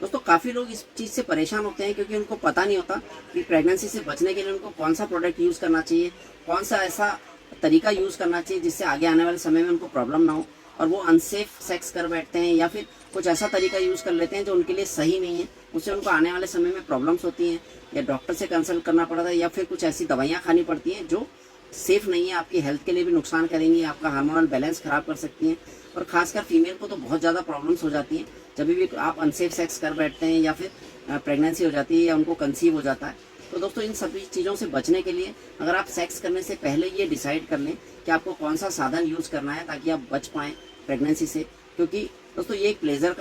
दोस्तों काफ़ी लोग इस चीज़ से परेशान होते हैं क्योंकि उनको पता नहीं होता कि प्रेगनेंसी से बचने के लिए उनको कौन सा प्रोडक्ट यूज़ करना चाहिए, कौन सा ऐसा तरीका यूज़ करना चाहिए जिससे आगे आने वाले समय में उनको प्रॉब्लम ना हो और वो अनसेफ सेक्स कर बैठते हैं या फिर कुछ ऐसा तरीका यूज़ कर लेते हैं जो उनके लिए सही नहीं है, उससे उनको आने वाले समय में प्रॉब्लम्स होती हैं या डॉक्टर से कंसल्ट करना पड़ता है या फिर कुछ ऐसी दवाइयाँ खानी पड़ती हैं जो सेफ़ नहीं है, आपकी हेल्थ के लिए भी नुकसान करेंगी, आपका हार्मोनल बैलेंस ख़राब कर सकती हैं और ख़ासकर फीमेल को तो बहुत ज़्यादा प्रॉब्लम्स हो जाती हैं जब भी आप अनसेफ सेक्स कर बैठते हैं या फिर प्रेगनेंसी हो जाती है या उनको कंसीव हो जाता है। तो दोस्तों इन सभी चीज़ों से बचने के लिए अगर आप सेक्स करने से पहले ये डिसाइड कर लें कि आपको कौन सा साधन यूज़ करना है ताकि आप बच पाएँ प्रेगनेंसी से, क्योंकि दोस्तों ये एक प्लेज़र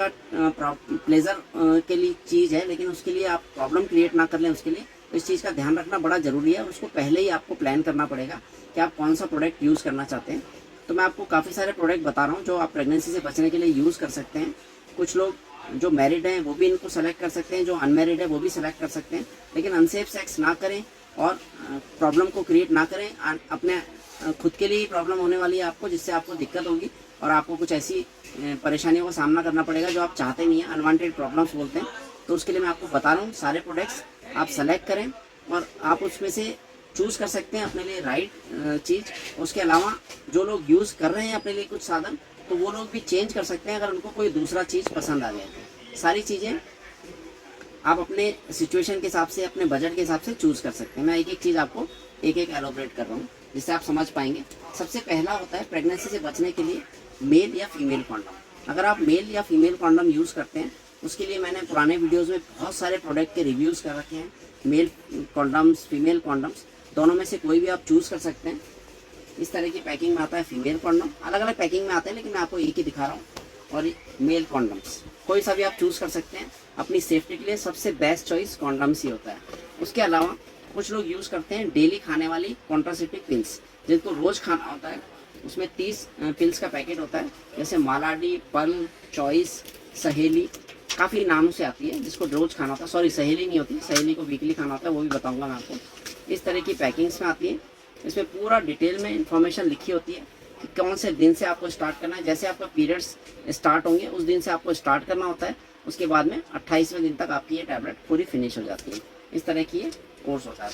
के लिए चीज़ है, लेकिन उसके लिए आप प्रॉब्लम क्रिएट ना कर लें उसके लिए। तो इस चीज़ का ध्यान रखना बड़ा ज़रूरी है और उसको पहले ही आपको प्लान करना पड़ेगा कि आप कौन सा प्रोडक्ट यूज़ करना चाहते हैं। तो मैं आपको काफ़ी सारे प्रोडक्ट बता रहा हूँ जो आप प्रेगनेंसी से बचने के लिए यूज़ कर सकते हैं। कुछ लोग जो मैरिड हैं वो भी इनको सेलेक्ट कर सकते हैं, जो अनमैरिड है वो भी सेलेक्ट कर सकते हैं, लेकिन अनसेफ सेक्स ना करें और प्रॉब्लम को क्रिएट ना करें। अपने खुद के लिए ही प्रॉब्लम होने वाली है आपको, जिससे आपको दिक्कत होगी और आपको कुछ ऐसी परेशानियों का सामना करना पड़ेगा जो आप चाहते नहीं हैं, अनवांटेड प्रॉब्लम्स बोलते हैं। तो उसके लिए मैं आपको बता रहा हूँ सारे प्रोडक्ट्स आप सेलेक्ट करें और आप उसमें से चूज़ कर सकते हैं अपने लिए राइट चीज़। उसके अलावा जो लोग यूज़ कर रहे हैं अपने लिए कुछ साधन, तो वो लोग भी चेंज कर सकते हैं अगर उनको कोई दूसरा चीज़ पसंद आ जाए। सारी चीज़ें आप अपने सिचुएशन के हिसाब से, अपने बजट के हिसाब से चूज़ कर सकते हैं। मैं एक एक चीज़ आपको एक एक एलोबरेट कर रहा हूँ जिससे आप समझ पाएंगे। सबसे पहला होता है प्रेगनेंसी से बचने के लिए मेल या फीमेल कॉन्डम। अगर आप मेल या फीमेल कॉन्डम यूज़ करते हैं, उसके लिए मैंने पुराने वीडियोज़ में बहुत सारे प्रोडक्ट के रिव्यूज़ कर रखे हैं। मेल कॉन्डम्स, फीमेल कॉन्डम्स, दोनों में से कोई भी आप चूज़ कर सकते हैं। इस तरह की पैकिंग में आता है फीमेल कॉन्डम, अलग अलग पैकिंग में आते हैं लेकिन मैं आपको एक ही दिखा रहा हूँ। और मेल कॉन्डम्स कोई सा भी आप चूज़ कर सकते हैं। अपनी सेफ्टी के लिए सबसे बेस्ट चॉइस कॉन्डम्स ही होता है। उसके अलावा कुछ लोग यूज़ करते हैं डेली खाने वाली कॉन्ट्रासेप्टिव पिल्स, जिनको रोज़ खाना होता है। उसमें 30 पिल्स का पैकेट होता है, जैसे मालाडी, पर्ल, चॉइस, सहेली, काफ़ी नामों से आती है, जिसको रोज़ खाना होता है। सॉरी, सहेली नहीं होती, सहेली को वीकली खाना होता है, वो भी बताऊंगा मैं आपको। इस तरह की पैकिंग्स में आती है। इसमें पूरा डिटेल में इंफॉर्मेशन लिखी होती है कि कौन से दिन से आपको स्टार्ट करना है। जैसे आपका पीरियड्स स्टार्ट होंगे उस दिन से आपको स्टार्ट करना होता है, उसके बाद में 28वें दिन तक आपकी ये टैबलेट पूरी फिनिश हो जाती है। इस तरह की ये कोर्स होता है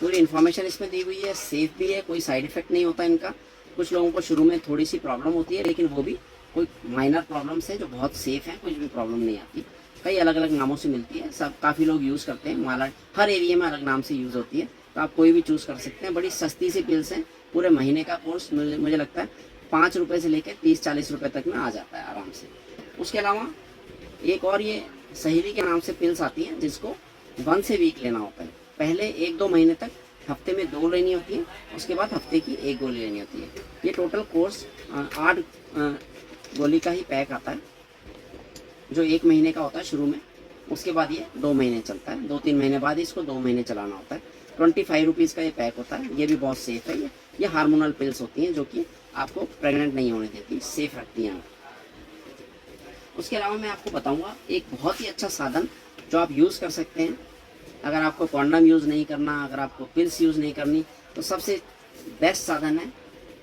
पूरी इन्फॉर्मेशन इसमें दी हुई है। सेफ भी है, कोई साइड इफेक्ट नहीं होता इनका। कुछ लोगों को शुरू में थोड़ी सी प्रॉब्लम होती है, लेकिन वो भी कोई माइनर प्रॉब्लम्स है जो बहुत सेफ है, कुछ भी प्रॉब्लम नहीं आती। कई अलग अलग नामों से मिलती है, सब काफ़ी लोग यूज़ करते हैं। माला हर एरिया में अलग नाम से यूज़ होती है, तो आप कोई भी चूज़ कर सकते हैं। बड़ी सस्ती सी पिल्स हैं। पूरे महीने का कोर्स मुझे लगता है 5 रुपये से लेकर 30-40 रुपये तक में आ जाता है आराम से। उसके अलावा एक और ये सहेली के नाम से पिल्स आती हैं, जिसको 1 वीक लेना होता है। पहले 1-2 महीने तक हफ्ते में 2 लेनी होती है, उसके बाद हफ्ते की 1 गोली लेनी होती है। ये टोटल कोर्स 8 गोली का ही पैक आता है, जो 1 महीने का होता है शुरू में। उसके बाद ये 2 महीने चलता है, 2-3 महीने बाद इसको 2 महीने चलाना होता है। 25 रुपीज़ का ये पैक होता है। ये भी बहुत सेफ़ है। ये हार्मोनल पिल्स होती हैं जो कि आपको प्रेग्नेंट नहीं होने देती, सेफ रखती हैं। उसके अलावा मैं आपको बताऊंगा एक बहुत ही अच्छा साधन जो आप यूज़ कर सकते हैं। अगर आपको कॉन्डम यूज़ नहीं करना, अगर आपको पिल्स यूज़ नहीं करनी, तो सबसे बेस्ट साधन है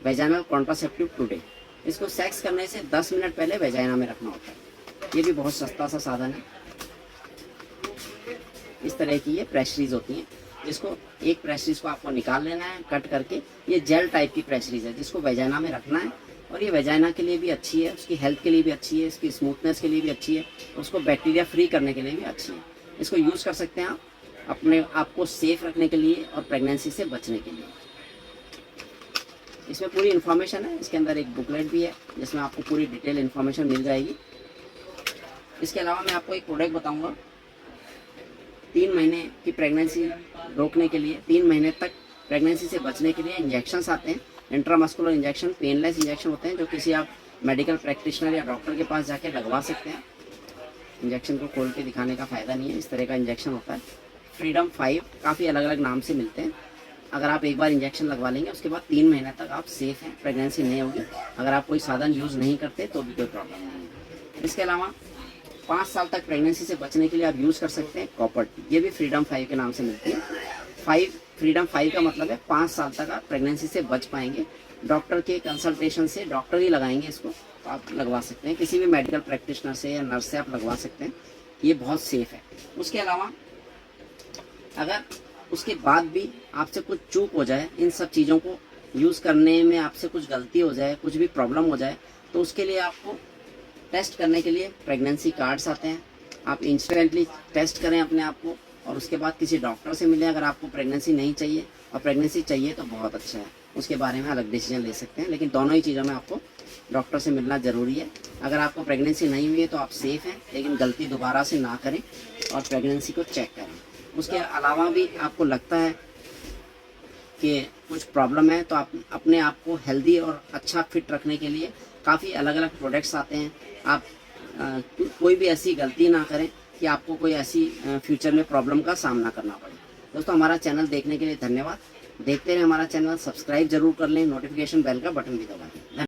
वेजाइनल कॉन्ट्रासेप्टिव टुडे। इसको सेक्स करने से 10 मिनट पहले वेजाइना में रखना होता है। ये भी बहुत सस्ता सा साधन है। इस तरह की ये प्रेशरीज होती हैं, जिसको एक प्रेशरीज को आपको निकाल लेना है कट करके। ये जेल टाइप की प्रेशरीज है जिसको वेजाइना में रखना है, और ये वेजाइना के लिए भी अच्छी है, उसकी हेल्थ के लिए भी अच्छी है, इसकी स्मूथनेस के लिए भी अच्छी है, उसको बैक्टीरिया फ्री करने के लिए भी अच्छी है। इसको यूज़ कर सकते हैं आप अपने आप को सेफ रखने के लिए और प्रेगनेंसी से बचने के लिए। इसमें पूरी इन्फॉर्मेशन है। इसके अंदर एक बुकलेट भी है जिसमें आपको पूरी डिटेल इन्फॉर्मेशन मिल जाएगी। इसके अलावा मैं आपको एक प्रोडक्ट बताऊंगा 3 महीने की प्रेगनेंसी रोकने के लिए, 3 महीने तक प्रेगनेंसी से बचने के लिए इंजेक्शंस आते हैं। इंट्रामस्कुलर इंजेक्शन, पेनलेस इंजेक्शन होते हैं, जो किसी आप मेडिकल प्रैक्टिशनर या डॉक्टर के पास जाके लगवा सकते हैं। इंजेक्शन को खोल के दिखाने का फ़ायदा नहीं है, इस तरह का इंजेक्शन होता है। फ्रीडम 5 काफ़ी अलग अलग नाम से मिलते हैं। अगर आप एक बार इंजेक्शन लगवा लेंगे उसके बाद 3 महीने तक आप सेफ हैं, प्रेगनेंसी नहीं होगी। अगर आप कोई साधन यूज़ नहीं करते तो भी कोई प्रॉब्लम नहीं है। इसके अलावा 5 साल तक प्रेगनेंसी से बचने के लिए आप यूज़ कर सकते हैं कॉपर टी। ये भी फ्रीडम 5 के नाम से मिलती है। फ्रीडम 5 का मतलब है 5 साल तक आप प्रेगनेंसी से बच पाएंगे। डॉक्टर के कंसल्टेशन से, डॉक्टर ही लगाएंगे इसको, तो आप लगवा सकते हैं, किसी भी मेडिकल प्रैक्टिशनर से या नर्स से आप लगवा सकते हैं, ये बहुत सेफ है। उसके अलावा अगर उसके बाद भी आपसे कुछ चूक हो जाए, इन सब चीज़ों को यूज़ करने में आपसे कुछ गलती हो जाए, कुछ भी प्रॉब्लम हो जाए, तो उसके लिए आपको टेस्ट करने के लिए प्रेगनेंसी कार्ड्स आते हैं। आप इंस्टेंटली टेस्ट करें अपने आप को और उसके बाद किसी डॉक्टर से मिलें। अगर आपको प्रेगनेंसी नहीं चाहिए और प्रेगनेंसी चाहिए तो बहुत अच्छा है, उसके बारे में अलग डिसीजन ले सकते हैं, लेकिन दोनों ही चीज़ों में आपको डॉक्टर से मिलना ज़रूरी है। अगर आपको प्रेगनेंसी नहीं हुई है तो आप सेफ़ हैं, लेकिन गलती दोबारा से ना करें और प्रेगनेंसी को चेक करें। उसके अलावा भी आपको लगता है कि कुछ प्रॉब्लम है तो आप अपने आप को हेल्दी और अच्छा फिट रखने के लिए काफ़ी अलग अलग प्रोडक्ट्स आते हैं। आप कोई भी ऐसी गलती ना करें कि आपको कोई ऐसी फ्यूचर में प्रॉब्लम का सामना करना पड़े। दोस्तों, हमारा चैनल देखने के लिए धन्यवाद। देखते रहें हमारा चैनल, सब्सक्राइब जरूर कर लें, नोटिफिकेशन बेल का बटन भी दबा दें।